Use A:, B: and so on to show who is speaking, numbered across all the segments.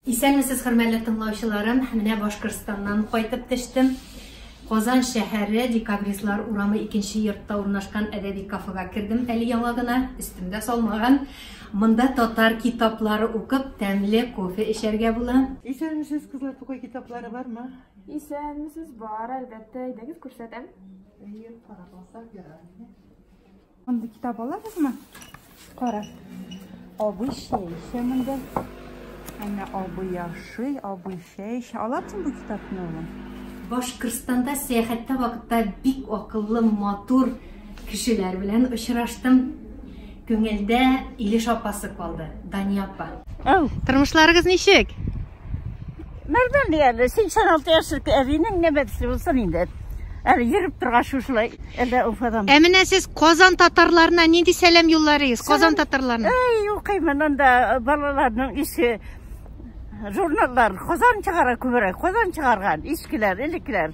A: Исәнмесез, хөрмәтле тыңлаучыларым, менә Башкортстаннан кайтып төштем. Казан шәһәре Декабристлар урамы 2нче йортта урнашкан әдәби кафега кирдем. Әле яңа гына, өстемдә салмаган. Монда татар китаплары укып, тәмле кофе эчәргә була.
B: Исәнмесез, кызлар, Тукай китаплары бармы?
C: Исәнмесез, бар, әлбәттә, әйдәгез күрсәтәм.
B: Монда китап алабызмы? Кара. Абый шәй, монда. Әнә абый яшый, абый шәй. Аласың бу китапны улым?
A: Башкортстанда сәяхәттә вакытта бик акыллы, матур кешеләр белән очраштым. Күңелдә Илеш апасы калды, Дания апа. Тормышларыгыз ничек?
D: Нормально әле, 86 яшьлек әбинең нәбәтсе булсын инде. Әле йөреп торган шушылай, әле Уфадан.
A: Менә сез Казан татарларына нинди сәлам юлларыгыз? Казан татарларына.
D: Укыймын анда балаларның ише журналлар, Казан чыгара күбрәк, Казан чыгарган, ишкиләр, элекләр.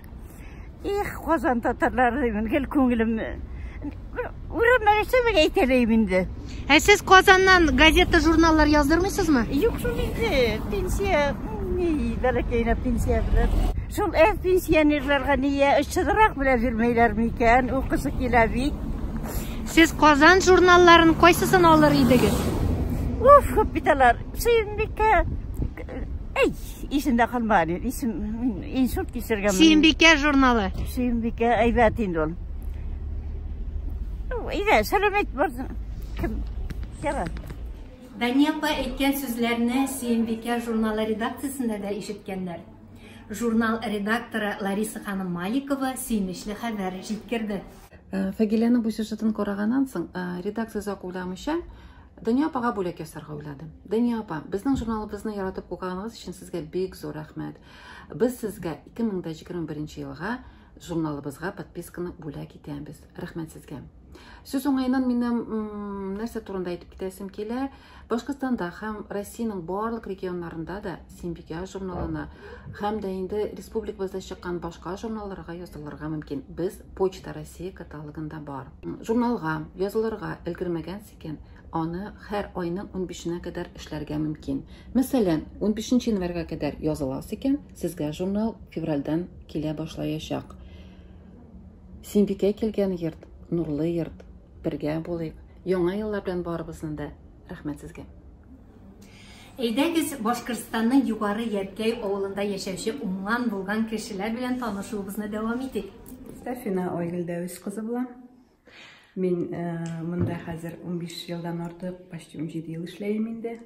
D: Казан татарлары гел күңелем урамнарысы бик әйтәләйм инде.
A: Сез Казаннан газета, журналлар яздырмыйсызмы?
D: Юк, шул инде, пенсия, бәләкәйнә пенсия белән. Шул пенсионерларга нигә ышчырак белән бирмәйләр микән? Укысы килә бит.
A: Сез Казан журналларын кайсысын алыр идегез?
D: Күп биталар. Сөембикә, исемдә калмады. Инсульт кичергән.
A: Сөембикә журналы.
D: Сөембикә әйбәт инде ул. Иде, сәламәт булсын. Кем? Кара.
A: Дания апа әйткән сүзләрне Сөембикә журналы редакциясендә дә ишеткәннәр. Журнал редакторы Лариса ханым Маликова сөймешле хәбәр җиткерде.
E: Фәгиләнең бу сюжетын караганнан соң, редакция озак уйламыйча, Дания апага бүләк ясарга уйладым. Дания апа, безнең журналыбызны яратып укыганыгыз өчен сезгә бик зур рәхмәт. Без сезгә 2021 елга журналыбызга подписканы бүләк итәбез. Рәхмәт сезгә. Сүз уңайыннан минем нәрсә турында әйтеп китәсем килә. Башкортстанда һәм Россиянең барлык регионнарында да Сөембикә журналына һәм дә инде республикабызда чыккан башка журналларга язылырга мөмкин. Без Почта Россия каталогында бар. Журналга язылырга өлгермәгән икән, аны һәр айның 15-нә кадәр эшләргә мөмкин. Мәсәлән, 15 январьга кадәр языласы икән, сезгә журнал февральдән килә башлаячак. Сөембикә килгән йорт, нурлы йорт, бергә булыйк. Яңа еллар белән барыбызны да рәхмәт сезгә.
A: Әйдәгез Башкортстанның югары Яркәй авылында яшәүче уман булган кешеләр белән танышуыбызны дәвам итик.
B: Стафина Ойгелдәвис кызы булам. Мин монда хәзер 15 елдан артык, почти 17 ел эшләйм инде.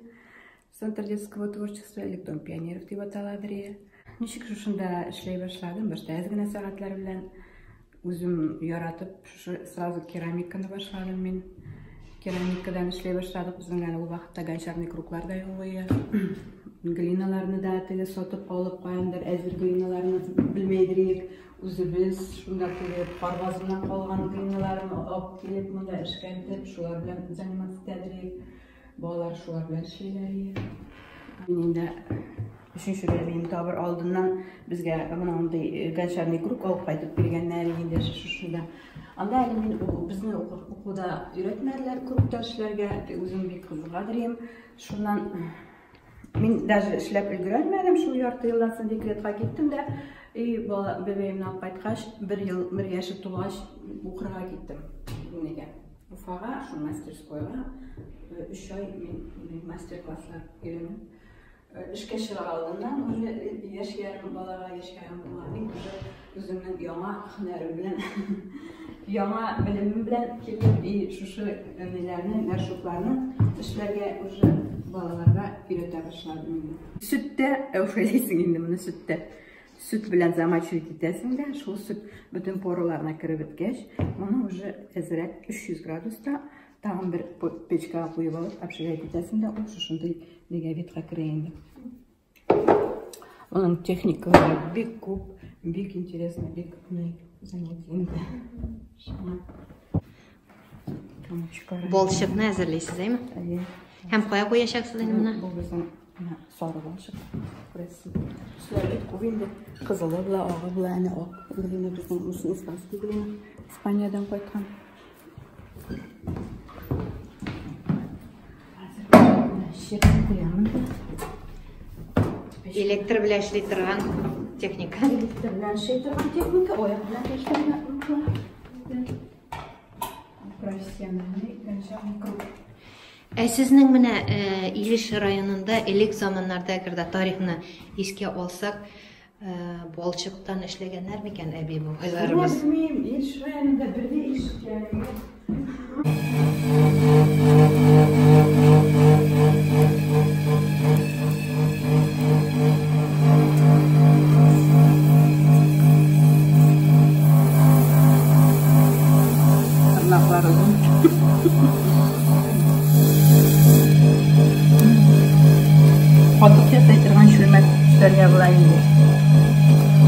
B: Центр детского творчества, Дом пионеров дип аталадыр. Ничек шушында эшләй башладым, башта әз генә сәгатьләр белән үзем яратып, сразу керамиканы башладым мин. Керамикадан эшләй башладык, безнең ул вакытта гончарный круглар да югыя. Глиналарны да теге сатып алып куяндыр, әзер глиналарны белмәйдек. Үзебез шунда килеп, парвазыннан калган глиналарны алып килеп, монда эшкәртеп, шулар белән заниматься итәдек. Балалар шулар белән эшләйләр. Мин инде Üçüncü rəviyim tabir aldığından bizə monday gончарный kruq alıb qaytıb bilgənlər indi şuşunda. Anda əlimin bizni okulda öyrətmədilər kruqda işlərə, özüm bir qızğadırım. Şundan min даже işləb ülgürənmədim, şu yartı yıldan sonra dekretə getdim də, bebeğimlə alıb qaytqaç, bir yaşı tulaş oxuruğa getdim. Nəgə? Ufağa, şu masterskoyğa 3 ay master klasslar öyrəndim. İşke şırağı aldığından, yaşayan balağa yaşayan bulanın özümün yana hünəri bilən, yana bilimi bilən kelib şuşu önlərini, mərşuflarını işlərə balalara öyrətə başladım. Sütdə, öyrətəsin indi bunu sütdə. Süt bilən zamachut etəsin də, şu süt bütün porolarına kirib etkəş, onu əzərək 300 gradusda tağın bir peçkağa qoyub alıb, apşirət etəsin də, o şuşunda Легавитка крейна. Он техника бик куб, бик интересно, бик занятие.
A: Балчыкны әзерләйсез, әйме? Һәм кая куячаксыз инде моны?
B: Бу безнең сары балчык. Шулай күп инде кызылы була, агы була, әнә ак. Глина безнең испанский глина, Испаниядән кайткан. Şeker koyalım.
A: Электр белән эшли торган техника.
B: Электр белән эшли торган техника, аяк белән эшләргә мөмкин. Профессиональный гончарный круг.
A: Сезнең менә Илеш районында элек заманнарда гырда тарихны искә алсак, балчыктан эшләгәннәр микән әби бугайларыбыз?
B: Bilmiyim, Ilişki rayonunda bir de iş yani. Tırnaklar uzun. Katık yasaytırgan şürmet işlerge bulayındı.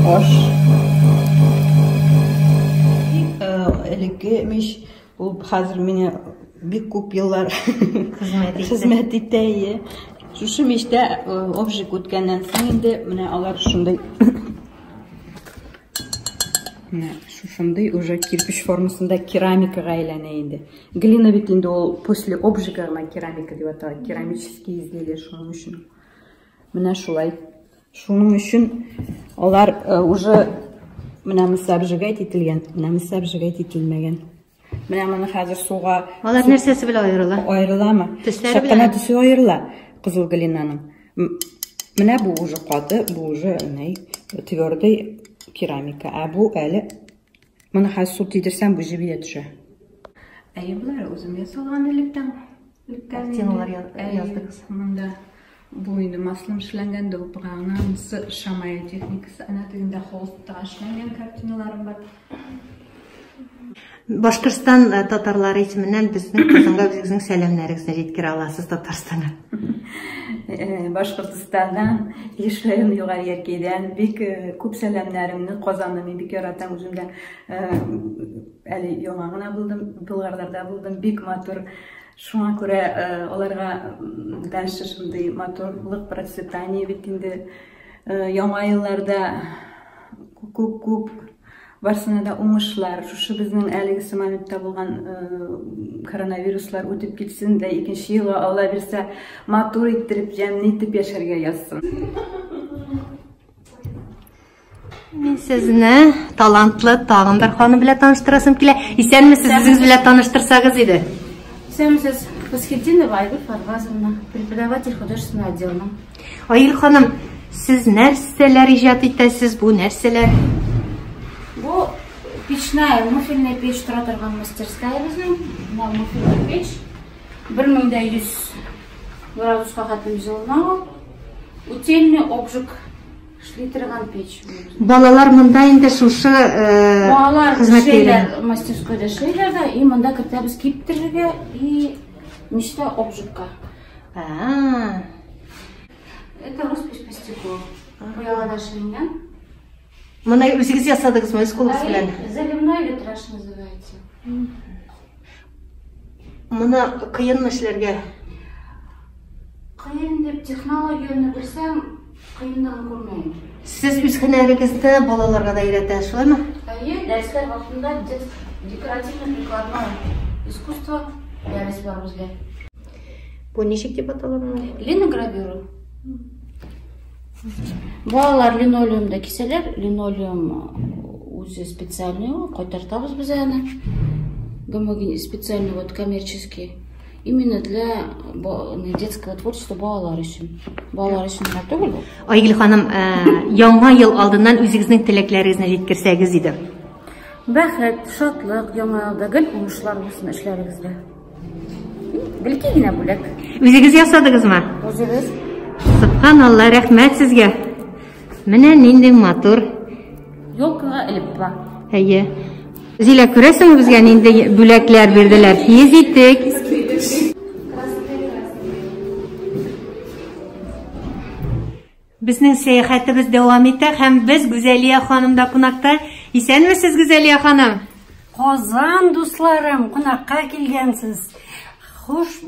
B: Hoş. Элегемиш, ул хәзер мине бик күп еллар хезмәт итә. Шушы миштә обжиг үткәннән соң инде менә алар шундай менә шушындай уже кирпич формасында керамикага әйләнә инде. Глина бит инде ул после обжига гына керамика дип атала, керамические изделия шуның өчен. Менә шулай. Шуның өчен алар уже менә мисабжигать ителгән, менә мисабжигать ителмәгән. Менә моны хәзер суга
A: Алар нәрсәсе белән аерыла?
B: Аерыламы?
A: Төсләре
B: Шаккана
A: белән?
B: төсе аерыла. Кызыл глинаның. Менә бу уже каты, бу уже твердый керамика. А бу әле моны хәзер су тидерсәм бу җибия төшә. Әйебләр үзем ясалган электән.
A: Картиналар яздыгыз.
B: Монда бу инде маслым эшләнгән дә упрагынан шамай техникасы ана тегендә холстта эшләнгән картиналарым бар.
A: Башкортстан татарлары исеменнән безнең Казанга үзегезнең сәламнәрегезне җиткерә аласыз Татарстанга.
B: Башкортстандан, Илеш районы Югары Яркәйдән бик күп сәламнәремне Казанны мин бик яратам үземдә. Әле яңа гына булдым, Болгарларда булдым, бик матур. Шуңа күрә аларга дальше шундый матурлык процветание бит инде яңа елларда күп барсына да уңышлар. Шушы безнең әлеге моментта булган коронавируслар үтеп китсен дә, икенче елга Алла бирсә матур иттереп, җәмле итеп яшәргә язсын.
A: Мин сезне талантлы тагын бер ханым белән таныштырасым килә. Исәнмесез, үзегез белән таныштырсагыз иде.
F: Семсез Восхитинова Айгуль Фарвазовна, преподаватель художественного отдела.
A: Айгуль ханым, сез нәрсәләр иҗат итәсез, бу нәрсәләр?
F: Бу печная, муфельная печь тора торган мастерская безнең. Бу муфельная печь 1100 градуска хатым җылына. Утельный обжиг эшли торган печь.
A: Балалар монда инде шушы
F: Балалар
A: хезмәткәрләр
F: мастерскойда эшләйләр да, и монда кертәбез киптерергә и мечта обжигка. Это роспись по стеклу. Буялада эшләнгән.
A: Моны үзегез ясадыгызмы, үз кулыгыз белән?
F: Заливной витраж называется.
A: Моны кыенмы эшләргә?
F: Кыен дип технологияны белсәң, кыенлыгын күрмәйм.
A: Сез үз һөнәрегезне балаларга да өйрәтәсез, шулаймы?
F: Әйе, дәресләр вакытында декоративно-прикладное искусство дәрес бар безгә.
A: Бу ничек дип атала моны?
F: Линогравюра. Балалар линолеумда киселәр, линолеум үзе специальный, кайтартабыз без аны. Гомоген специальный вот коммерческий. Именно для детского творчества балалар өчен. Балалар өчен түгел бу.
A: Айгөл ханым, яңа ел алдыннан үзегезнең теләкләрегезне җиткерсәгез иде.
F: Бәхет, шатлык, яңа елда гел уңышлар булсын эшләрегездә. Бәлки генә бүләк.
A: Үзегез ясадыгызмы?
F: Үзегез
A: Субханалла, рәхмәт сезгә. Менә нинди матур.
F: елкага элеп ба.
A: Әйе. Зилә, күрәсеңме безгә нинди бүләкләр бирделәр? Езитек. Безнең сәяхәтебез дәвам итә һәм без Гүзәлия ханымда кунакта. Исәнмесез, Гүзәлия ханым?
G: Казан дусларым, кунакка килгәнсез. Хуш,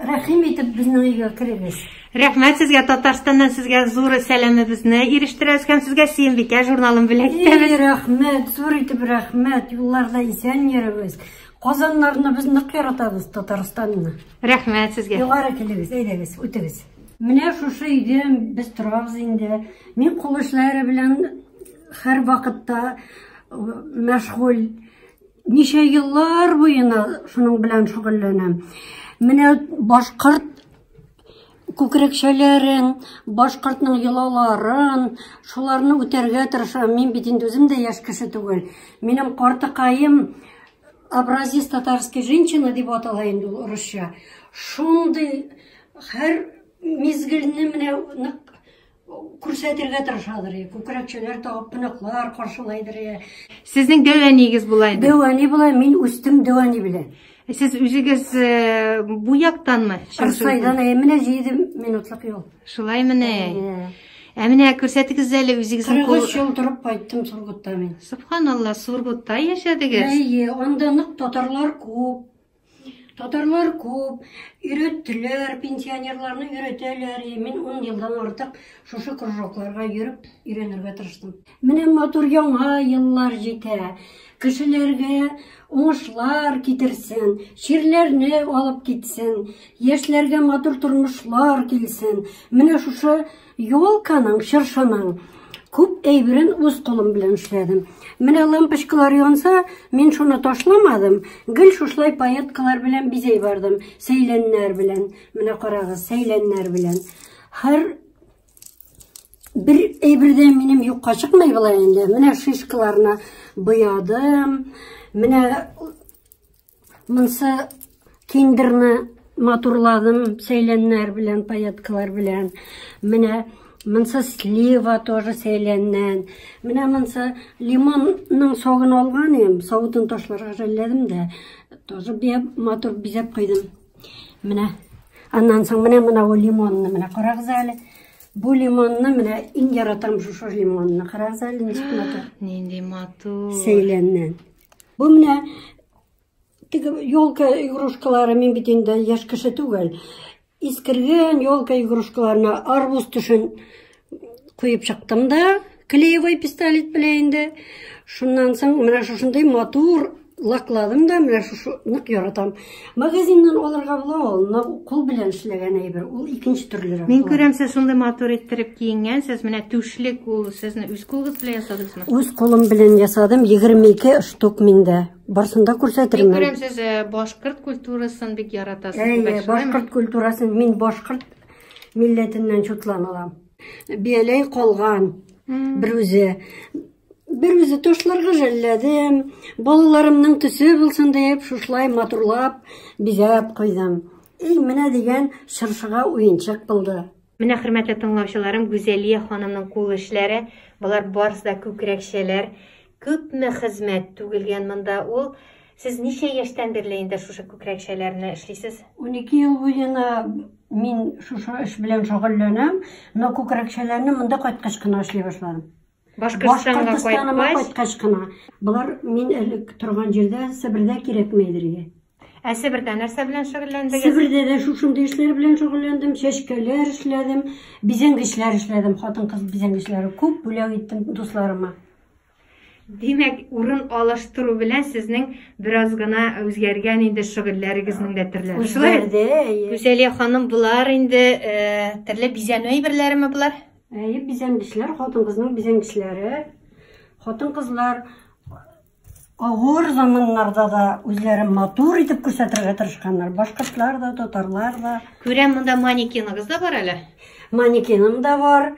G: рәхим итеп безнең өйгә кирегез.
A: Рәхмәт сезгә, Татарстаннан сезгә зур сәламебезне ирештерәбез һәм сезгә Сөембикә журналын бүләк итәбез.
G: Рәхмәт, зур итеп рәхмәт. Юлларда исән йөрегез. Казаннарны без нык яратабыз, Татарстанны.
A: Рәхмәт сезгә.
G: Югары килегез, әйдәгез, үтегез. Менә шушы өйдә без торабыз инде. Мин кул эшләре белән һәр вакытта мәшгуль. Ничә еллар буена шуның белән шөгыльләнәм. Менә башкорт күкрәкчәләрен, башкортның йолаларын, шуларны үтәргә тырышам. Мин бит инде үзем дә яшь кеше түгел. Минем картыкаем образец татарской женщины дип атала инде ул урысча. Шундый һәр мизгелне менә нык күрсәтергә тырышадыр. Күкрәкчәләр тагып пыныклар каршылайдыр.
A: Сезнең дәвәнигез була иде.
G: Дәвәни була, мин үстем дәвәни белән.
A: Сез үзегез бу яктанмы?
G: Арсайдан менә 7 минутлык юл.
A: Шулай менә. Менә күрсәтегез әле үзегезнең
G: 43 ел торып кайттым Сургутта мин.
A: Субханалла, Сургутта яшәдегез.
G: Анда нык татарлар күп. Татарлар күп. Өйрәттеләр, пенсионерларны өйрәтәләр. Мин 10 елдан артык шушы кружокларга йөреп өйрәнергә тырыштым. Менә матур яңа еллар җитә. Кешеләргә уңышлар китерсен, ширләрне алып китсен, яшьләргә матур тормышлар килсен. Менә шушы елканың, шыршының күп әйберен үз кулым белән эшләдем. Менә лампочкалар янса, мин шуны ташламадым. Гел шушлай паеткалар белән бизәй бардым, сәйләннәр белән. Менә карагыз, сәйләннәр белән. Һәр bir әйбердән минем юкка чыкмый була инде. Менә шишкаларны буядым. Менә монсы киндерны матурладым сәйләннәр белән, паяткалар белән. Менә монсы слива тоже сәйләннән. Менә монсы лимонның сагын алган идем, савытын ташларга жәлләдем дә. Тоже бия матур бизәп куйдым. Менә аннан соң менә ул лимонны менә карагыз әле. Бу лимонны менә иң яратам шушы лимонны. Карагыз әле ничек матур.
A: Нинди матур.
G: Сәйләннән. Бу менә елка игрушкалары, мин бит инде яшь кеше түгел. Искергән елка игрушкаларына арбуз төшен куеп чыктым да, клеевой пистолет белән инде. Шуннан соң менә шушындай матур лакладым да, менә шушы нык яратам. Магазиннан алырга була ул, кул белән эшләгән әйбер. Ул икенче төрлерәк.
A: Мин күрәм, сез шундай матур иттереп киенгәнсез. Менә түшлек ул сезне үз кулыгыз белән ясадыңызмы?
G: Үз кулым белән ясадым, 22 штук миндә. Барсында күрсәтермен.
A: Мин күрәм, сез башкорт культурасын бик яратасыз.
G: Башкорт культурасын, мин башкорт милләтеннән чутланам. Бияләй калган бер үзе ташларга жәлләдем. Балаларымның төсе булсын дип шушлай матурлап, бизәп куйдым. Менә дигән шыршыга уенчык булды.
A: Менә хөрмәтле тыңлаучыларым, Гүзәлия ханымның кул эшләре, булар барысы да күкрәкчәләр. Күпме хезмәт түгелгән монда ул. Сез ничә яшьтән бирле инде шушы күкрәкчәләрне эшлисез? 12
G: ел буена мин шушы эш белән шөгыльләнәм. Но күкрәкчәләрне монда кайткач кына эшли башладым.
A: Башкортстанга
G: кайткач кына. Булар мин элек торган җирдә Себердә кирәкмәйдер.
A: Себердә нәрсә белән шөгыльләндегез?
G: Себердә дә шушындый эшләр белән шөгыльләндем. Чәчкәләр эшләдем, бизәнгечләр эшләдем. Хатын-кыз бизәнгечләре күп бүләк иттем дусларыма.
A: Димәк, урын алыштыру белән сезнең бераз гына үзгәргән инде шөгыльләрегезнең дә төрләре.
G: Үзгәрде.
A: Гүзәлия ханым, булар инде төрле бизәнү әйберләреме булар?
G: Бизәнгечләр, хатын-кызның бизәнгечләре. Хатын-кызлар авыр заманнарда да үзләрен матур итеп күрсәтергә тырышканнар. Башкортлар да, татарлар да.
A: Күрәм, монда манекеныгыз да бар әле?
G: Манекеным да бар.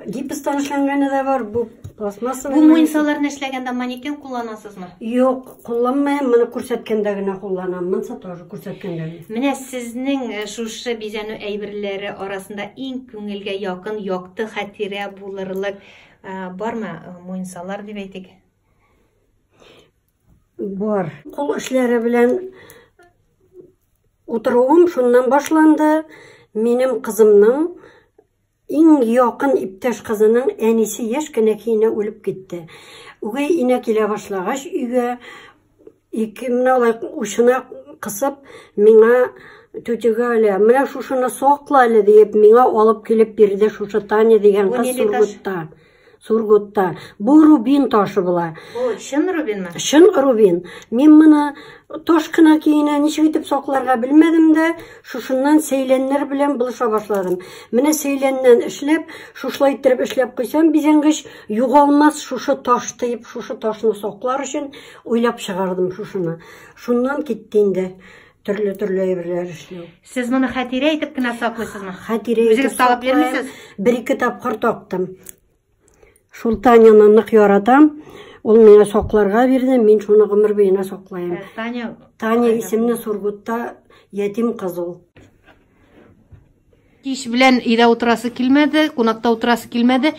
G: Гипстан эшләнгәне дә бар. Бу пластмасса.
A: Бу муенсаларны эшләгәндә манекен кулланасызмы?
G: Юк, кулланмыйм. Моны күрсәткәндә генә кулланам. Монсы тоже күрсәткәндә.
A: Менә сезнең шушы бизәнү әйберләре арасында иң күңелгә якын, якты хатирә булырлык бармы муенсалар дип әйтик?
G: Бар. Кул эшләре белән утыруым шуннан башланды. Минем кызымның иң якын иптәш кызының әнисе яшь кенә кинә үлеп китте. Үгәй инә килә башлагач өйгә, менә алай ушына кысып, миңа түтегә әле, менә шушыны сакла әле дип, миңа алып килеп бирде шушы Таня дигән кыз Сургутта. Сургутта. Бу рубин ташы була.
A: О, шын рубинме?
G: Шын рубин. Мен мұны тош кына кейіне ничек итеп сакларга білмедім де, шушыннан сейленнер белән булыша башладым. Менә сейленнән эшләп, шушлай иттереп эшләп куйсам, бизәнгеч югалмас шушы таш тыйып, шушы ташны саклар өчен уйлап чыгардым шушыны. Шуннан китте инде. Төрле әйберләр эшләү.
A: Сез моны хәтирә итеп кенә саклыйсызмы?
G: Хәтирә
A: Үзегез салып йөрмисез?
G: Бер-ике тапкыр таптым. Шул Таняны нык яратам. Ул миңа сакларга бирде, мин шуны гомер буена саклайм. Таня исемле Сургутта ятим кыз ул.
A: Кич белән өйдә утырасы килмәде, кунакта утырасы килмәде.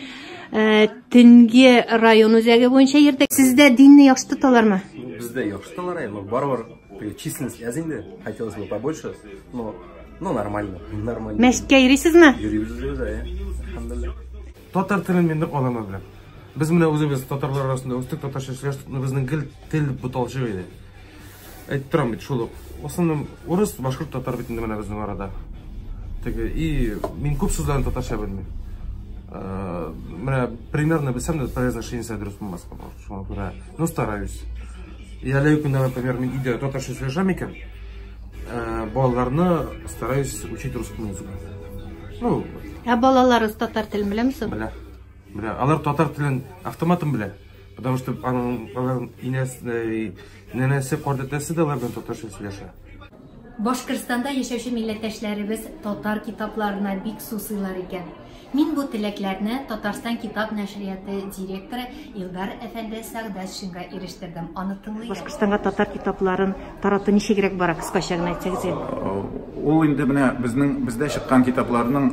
A: Төнге район үзәге буенча йөрдек. Сездә динне яхшы тоталармы?
H: Бездә яхшы тоталар, но барыбер численность аз инде, хотелось бы побольше, но нормально.
A: Мәчеткә йөрисезме?
H: Йөрибез, алхамдулилlah.
I: Татар телен мен аламы белән. Без менә үзебез татарлар арасында үстек татарча сөйләштек, безнең тел буталчы иде. Әйтеп торам бит шул. Основном урыс, башкорт, татар бит инде менә безнең арада. Теге и мин күп сүзләрне татарча белмим. Менә примерно белсәм дә произношение дөрес булмаска бар. Шуңа күрә, ну стараюсь. Я легко, например, мен идея татарча сөйләшәм икән. Балаларны стараюсь учить русскому языку. Ну,
A: Балаларыз татар телен беләмсез?
I: Белә. Алар татар телен автоматом белә. Потому что аның нәнәсе, кардәтәсе дә алар белән татарча сөйләшә.
A: Башкортстанда яшәүче милләттәшләребез татар китапларына бик сусыйлар икән. Мин бу теләкләрне Татарстан китап нәшрияты директоры Илдар әфәнде Сәгъдәтшинга ирештердем. Аны тыңлыйм. Башкортстанга татар китапларын тарату ничегрәк бара, кыскача гына әйтсәгез.
J: Ул инде менә бездә чыккан китапларның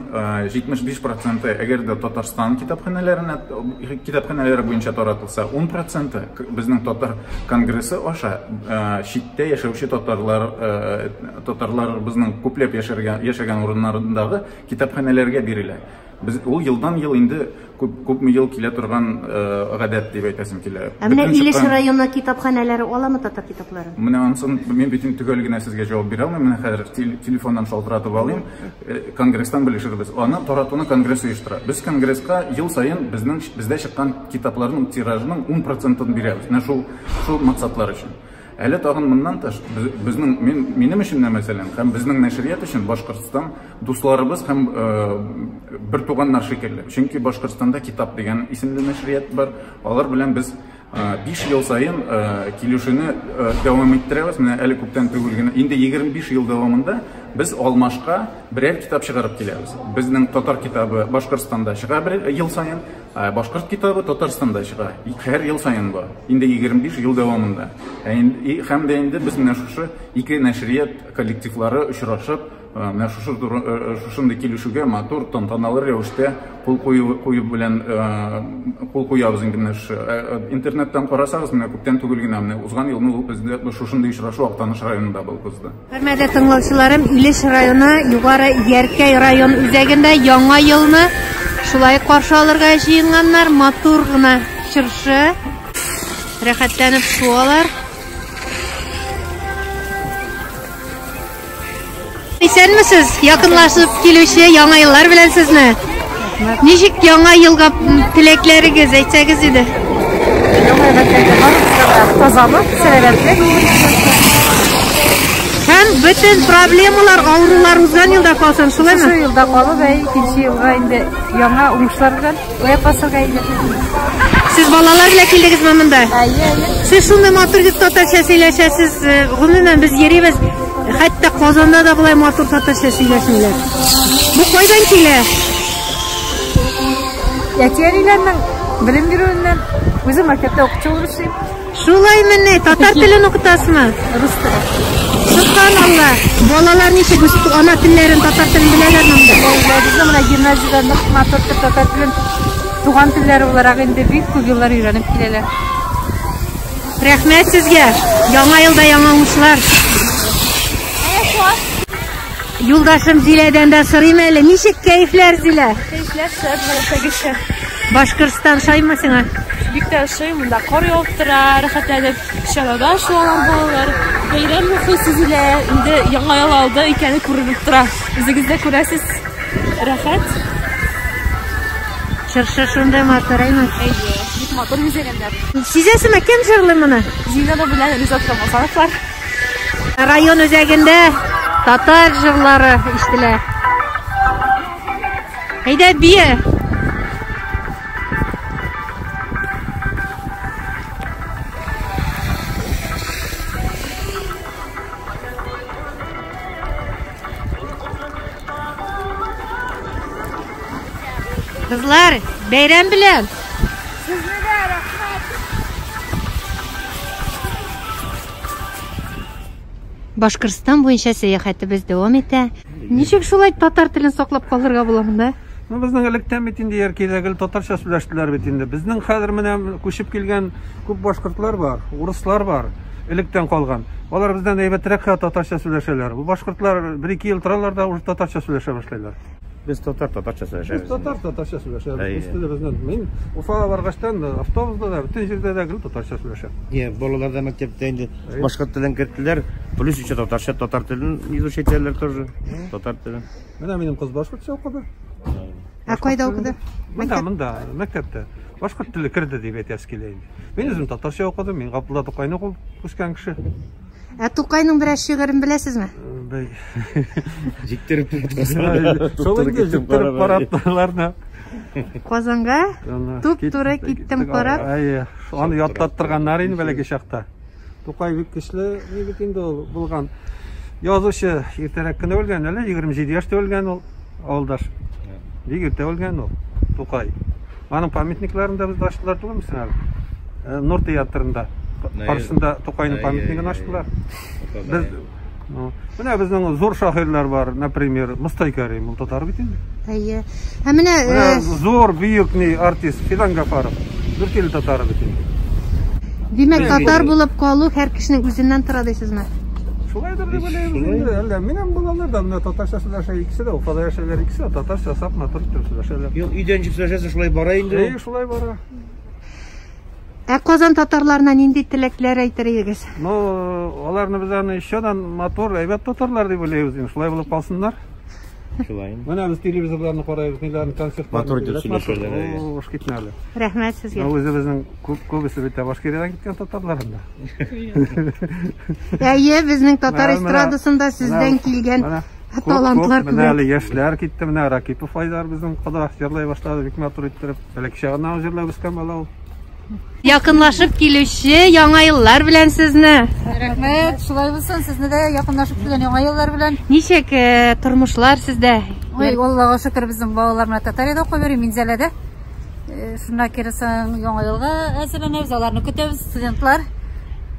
J: 75% әгәр дә Татарстан китапханәләре буенча таратылса, 10% безнең татар конгрессы аша читтә яшәүче татарлар безнең күпләп яшәгән урыннарындагы китапханәләргә бирелә. Biz ул yıldan yıl инде күпме ел килә торган гадәт дип әйтәсем килә.
A: Менә Илеш районы китапханәләре аламы татар китаплары?
J: Менә ансын мен битен төгәл генә сезгә җавап бирә алмыйм. Менә хәзер телефоннан шалтыратып алыйм. Конгресстан белешербез. Аны таратуны конгресс оештыра. Без конгресска ел сайын бездә чыккан китапларның тиражының 10%-ын бирәбез. Менә шул максатлар өчен. Әле тагын моннан тыш минем өчен мәсәлән һәм безнең нәшрият өчен Башкортстан дусларыбыз һәм бер туганнар шикелле. Чөнки Башкортстанда китап дигән исемле нәшрият бар. Алар белән без 5 ел сайын килешүне дәвам иттерәбез. Менә әле күптән түгел генә инде 25 ел дәвамында без Алмашка берәр китап чыгарып киләбез. Безнең татар китабы Башкортстанда чыга бер ел сайын, башкорт китабы Татарстанда чыга. Һәр ел сайын бар. Инде 25 ел дәвамында. Һәм дә инде без менә шушы ике нәшрият коллективлары очрашып, менә шушындай килешүгә матур тантаналы рәвештә кул кую белән кул куябыз инде менә интернеттан карасагыз, менә күптән түгел генә менә узган елны ул бездә шушындай очрашу Актаныш районында булды.
A: Хөрмәтле тыңлаучыларым, Илеш районы Югары Яркәй район үзәгендә яңа елны шулай каршы алырга җыенганнар. Матур гына чыршы, рәхәтләнеп суалар. Исәнмесез? Якынлашып килүче яңа еллар белән сезне. Ничек яңа елга теләкләрегез әйтсәгез иде?
C: Яңа елда тазалык, сәламәтлек.
A: Һәм бөтен проблемалар, авырулар узган елда калсын, шулаймы?
C: Шул елда калып, икенче елга инде яңа уңышлар белән япасырга иде.
A: Сез балалар белән килдегезме монда? Сез шундый матур дип татарча сөйләшәсез. Гомумән без йөрибез. Хәтта Казанда да булай матур татарча сөйләшәләр. Бу кайдан килә?
C: Әтиәниләрнең белем бирүеннән үзем мәктәптә укытучы булып эшлим.
A: Шулаймы? Татар телен укытасызмы?
C: Рус телен.
A: Субханалла. Балалар ничек үз ана телләрен, татар телен беләләрме монда?
C: Безнең менә гимназиядә нык матур татар телен туган телләре буларак инде бик күп еллар өйрәнеп киләләр.
A: Рәхмәт сезгә. Яңа елда яңа уңышлар. Юлдашым Зиләдән дә сорыйм әле. Ничек кәефләр, Зилә?
C: Кәефләр шәп,
A: Башкортстан шаймы сиңа?
C: бик тә шай, монда кар явып тора, рәхәтләнеп шәләбә шулар балалар. Бәйрәм рухы сизелә, инде яңа ел алды икәне күренеп тора. Үзегез дә күрәсез. Рәхәт.
A: Чыршы шундай матур әйме.
C: Бик матур үзегендә.
A: Сизәсезме, кем җырлый моны?
C: Зинада белән Ризат Камасановлар.
A: Район үзәгендә татар җырлары ишетелә. Әйдә бие. Kızlar, beyran bilen. Башкортстан буенча сәяхәтебез дәвам итә. Ничек шулай татар телен саклап калырга була монда?
K: Безнең электән бит инде яркидәгел татарча сөйләштеләр бит инде. Безнең хәзер менә күчеп килгән күп башкортлар бар, урыслар бар, электән калган. Алар бездән әйбәтрәк татарча сөйләшәләр. Бу башкортлар 1-2 ел торалар да уже татарча сөйләшә башлайлар.
H: Biz татарча сөйләшәбез.
K: Татарча сөйләшәбез. Үстәдә безнең мин Уфага баргачтан автобуста да бүтән җирдә дә татарча сөйләшәм.
H: Балалар да мәктәптә инде башкорт телен кертеләр, плюс еще татар телен изучать итәләр тоже. Татар телен.
K: Менә минем кыз башкортча укыды.
A: Кайда укыды?
K: Монда, мәктәптә. Башкорт теле керде дип әйтәс килә инде. Мин үзем татарча укыдым, мин Габдулла Тукайны укып үскән кеше.
A: Тукайның бераз шигырен беләсезме?
H: Җиктереп
K: җиктереп караттыларны.
A: Казанга туп-туры киттем карап.
K: Аны яттаттырганнар инде бәләкәй чакта. Тукай бик көчле бит инде ул булган. Язучы иртәрәк кенә үлгән, әле 27 яшьтә үлгән ул авылдаш. Бик иртә үлгән ул Тукай. Аның памятникларында без ачтылар түгелме әле? Нур театрында. Каршында Тукайның памятнигын ачтылар. Менә безнең зур шагыйрьләр бар, например, Мустай Кәрим, ул татар бит инде.
A: Әйе. Һәм менә
K: зур бөек артист Фидан Гафаров, Дүртел татары бит инде.
A: Димәк, татар булып калу һәр кешенең үзеннән тора дисезме?
K: Шулайдыр дип уйлыйм инде. Әллә минем балалар да менә татарча сөйләшә, икесе дә Уфада яшәләр, икесе татарча сап матур сөйләшәләр.
H: Юк, өйдән чыгып сөйләшәсе шулай бара инде.
K: Шулай бара.
A: Казан татарларына нинди теләкләр әйтергез?
K: Аларны без аны ещедан матур, әйбәт татарлар дип уйлыйбыз. Шулай булып калсыннар.
H: Шулай.
K: Менә без телевизорларны карыйбыз, ниләрне концертлар.
H: Матур дип сөйләшәләр.
K: Уш китмәле.
A: Рәхмәт сезгә.
K: Үзебезнең күбесе бит Башкириядан киткән татарларында.
A: Әйе, безнең татар эстрадасында сездән килгән талантлар күп.
K: Менә әле яшьләр китте, менә Ракипов Айдар безнең кадак җырлый башлады, бик матур иттереп. Бәләкәй чагыннан җырлап үскән бала ул.
A: Якынлашып килүче яңа еллар белән сезне.
L: Рәхмәт, шулай булсын, сезне дә якынлашып килгән яңа еллар белән.
A: Ничек тормышлар сездә?
L: Ой, Аллага шөкер, безнең балалар менә Татарияда укый йөри, Минзәләдә. Шунда киресен яңа елга әзерләнәбез, аларны көтәбез, студентлар.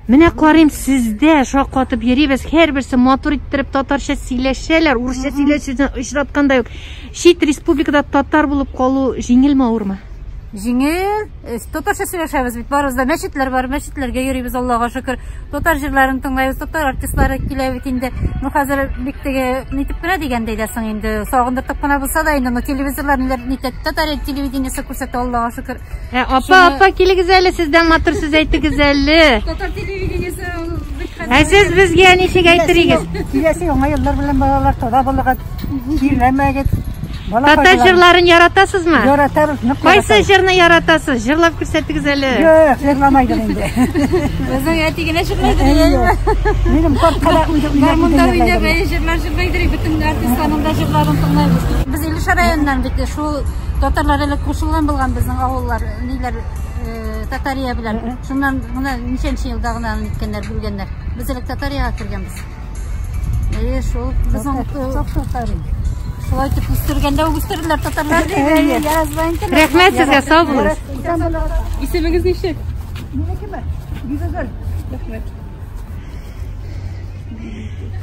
A: Менә карыйм, сездә шаккатып йөрибез, һәрберсе матур иттереп татарча сөйләшәләр, урысча сөйләшүне очратканда юк. Чит республикада татар булып калу җиңелме, авырмы?
L: Җиңел, татарча сөйләшәбез бит, барыбыз да мәчетләр бар, мәчетләргә йөрибез, Аллага шөкер. Татар җырларын тыңлайбыз, татар артистлары килә бит инде. Хәзер бик теге нитеп кенә дигәндәй дә соң инде, сагындыртып кына булса да инде телевизорларны нитеп татар телевидениесе күрсәтә, Аллага шөкер.
A: Апа, килегез әле, сездән матур сүз әйтегез әле.
L: Татар телевидениесе
A: Сез безгә ничек әйтерегез?
D: Киләсе яңа еллар белән балалар тора булырга килмәгез.
A: Татар җырларын яратасызмы?
D: Яратабыз.
A: Кайсы җырны яратасыз? Җырлап күрсәтегез әле.
D: Юк, җырламайдыр инде.
L: Безнең әти генә җырлайды.
D: Минем карткаларым
L: гармунда уйнап, җырлар җырлайды, бөтен артистларның да җырларын тыңлайбыз. Без Илеш районыннан бит шул татарлар элек кушылган булган безнең авыллар, ниләр Татария белән. Шуннан моны ничәнче елда гына ниткәннәр, белгәннәр. Без элек Татарияга кергәнбез. Шул безнең шулай итеп үстергәндә үстерделәр татарлар.
A: Рәхмәт сезгә, сау булыгыз.
C: Исемегез ничек?
D: Минекеме? Бигәзәл. Рәхмәт.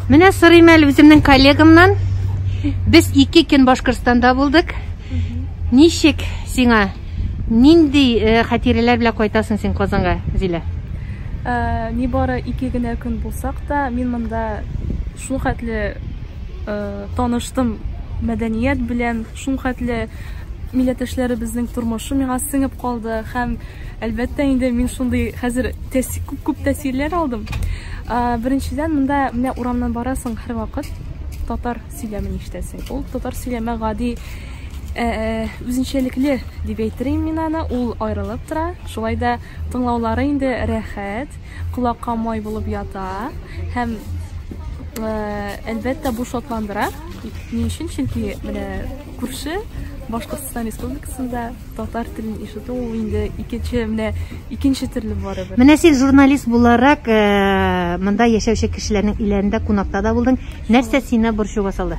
A: Менә сорыйм әле үземнең коллегамнан. Без 2 көн Башкортстанда булдык. Ничек сиңа? Нинди хатирәләр белән кайтасың син Казанга, Зилә?
C: Ни бары 2 генә көн булсак та, мин монда шул хәтле таныштым мәдәният белән, шул хәтле милләттәшләребезнең тормышы миңа сеңеп калды һәм әлбәттә инде мин шундый хәзер күп тәэсирләр алдым. Беренчедән монда менә урамнан барасың һәр вакыт татар сөйләмен ишетәсең. Ул татар сөйләме гади үзенчәлекле дип әйтермен мин аны, ул аерылып тора. Шулай да тыңлаулары инде рәхәт, колакка май булып ята һәм әлбәттә бу шатландыра. Ни өчен? Чөнки менә күрше Башкортстан Республикасында татар телен ишетү ул инде икенче төрле барыбер.
A: Менә син журналист буларак монда яшәүче кешеләрнең иләрендә кунакта да булдың. Нәрсә сине борчуга салды?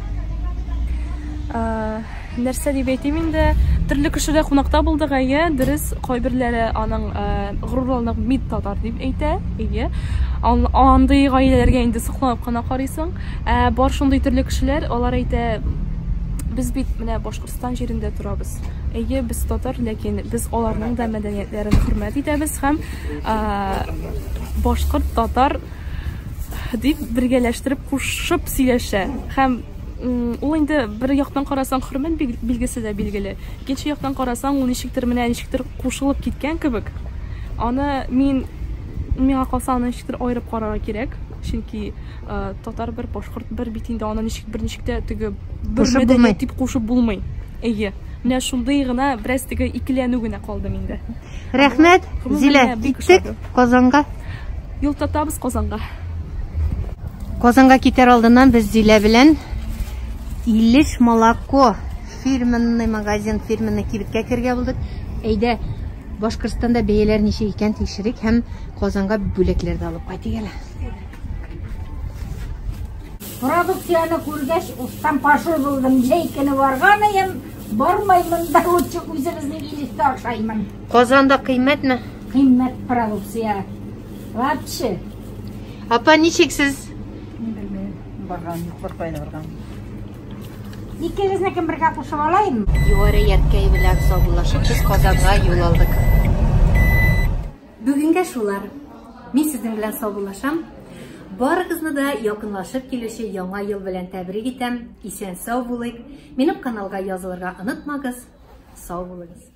C: Нәрсә дип әйтим инде, төрле кешеләр кунакта булды гая, дөрес, кайберләре аның горурланып мид татар дип әйтә, андый гаиләләргә инде сокланып кына карыйсың. Бар шундый төрле кешеләр, алар әйтә, без бит менә Башкортстан җирендә торабыз. Без татар, ләкин без аларның да мәдәниятләрен хөрмәт итәбез һәм башкорт татар дип бергәләштереп кушып сөйләшә. Һәм ул инде бер яктан карасаң хөрмәт билгесе дә билгеле. Икенче яктан карасаң ул ничектер кушылып киткән кебек. Аны миңа калса аны ничектер аерып карарга кирәк. Чөнки татар бер, башкорт бер бит инде аны ничек тә теге бер мәдәният дип кушып булмый. Менә шундый гына бераз теге икеләнү генә калды миндә.
A: Рәхмәт, Зилә, киттек Казанга.
C: Юл тотабыз Казанга.
A: Казанга китәр алдыннан без Зилә белән Илеш молоко фирменный магазин, фирменный кибеткә кергә булдык. Әйдә, Башкортстанда бәяләр ничә икән тикшерик һәм Казанга бүләкләрдә алып кайтыйк әле.
L: Продукцияны күргәч, устан пашы булдым. Җәйкене барганым, бармаймын да лучше үзебезнең Илештә ашаймын.
A: Казанда кыйммәтме?
L: Кыйммәт продукция. Вообще.
A: Апа, ничек сез?
D: Белмәйм, барган юк, барпайды барган.
L: Икебезне кем бергә кушып алайым?
A: Югары яркәй белән саубуллашып, без Казанга юл алдык. Бүгенгә шулар. Мин сезнең белән саубуллашам. Барыгызны да якынлашып килүче яңа ел белән тәбрик итәм. Исән сау булыйк. Минем каналга язылырга онытмагыз. Сау булыгыз.